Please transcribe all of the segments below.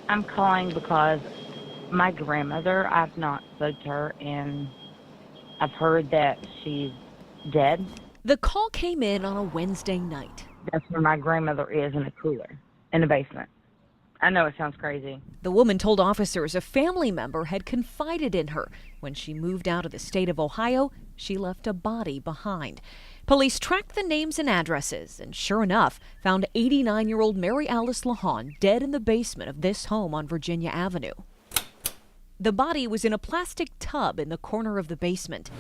I'm calling because my grandmother, I've not spoke to her, and I've heard that she's dead. The call came in on a Wednesday night. That's where my grandmother is, in a cooler, in the basement. I know it sounds crazy. The woman told officers a family member had confided in her. When she moved out of the state of Ohio, she left a body behind. Police tracked the names and addresses and, sure enough, found 89-year-old Mary Alice LaHawn dead in the basement of this home on Virginia Avenue. The body was in a plastic tub in the corner of the basement.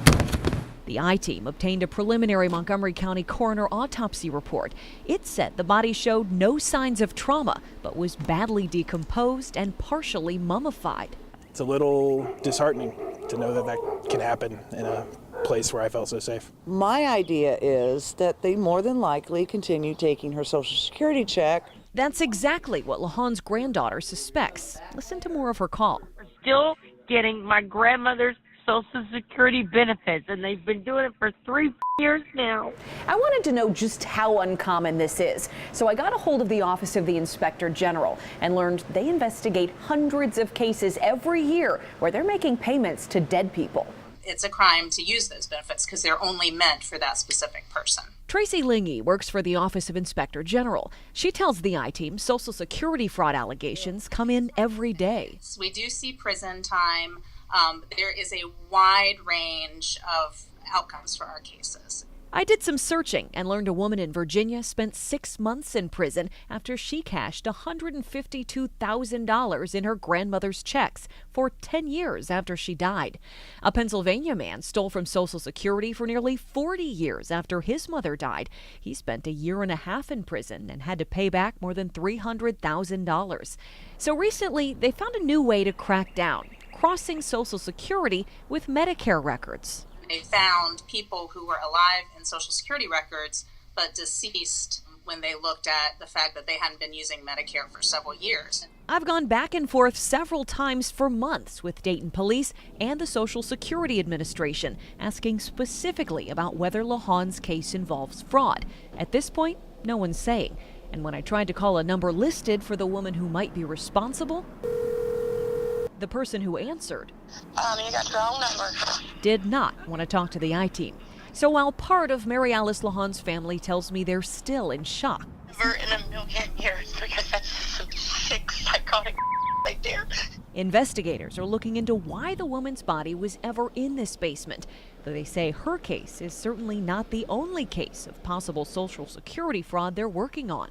The I-Team obtained a preliminary Montgomery County coroner autopsy report. It said the body showed no signs of trauma, but was badly decomposed and partially mummified. It's a little disheartening to know that that can happen in a place where I felt so safe. My idea is that they more than likely continue taking her Social Security check. That's exactly what LaHawn's granddaughter suspects. Listen to more of her call. We're still getting my grandmother's Social Security benefits, and they've been doing it for 3 years now. I wanted to know just how uncommon this is, so I got a hold of the Office of the Inspector General and learned they investigate hundreds of cases every year where they're making payments to dead people. It's a crime to use those benefits because they're only meant for that specific person. Tracy Lingy works for the Office of Inspector General. She tells the I-Team Social Security fraud allegations come in every day. So we do see prison time. There is a wide range of outcomes for our cases. I did some searching and learned a woman in Virginia spent 6 months in prison after she cashed $152,000 in her grandmother's checks for 10 years after she died. A Pennsylvania man stole from Social Security for nearly 40 years after his mother died. He spent a year and a half in prison and had to pay back more than $300,000. So recently, they found a new way to crack down, crossing Social Security with Medicare records. They found people who were alive in Social Security records but deceased when they looked at the fact that they hadn't been using Medicare for several years. I've gone back and forth several times for months with Dayton Police and the Social Security Administration, asking specifically about whether LaHawn's case involves fraud. At this point, no one's saying. And when I tried to call a number listed for the woman who might be responsible, the person who answered you got your own number. did not want to talk to the I-Team. So while part of Mary Alice LaHawn's family tells me they're still in shock, Never in a million years, because that's some sick, psychotic right there. investigators are looking into why the woman's body was ever in this basement. Though they say her case is certainly not the only case of possible Social Security fraud they're working on.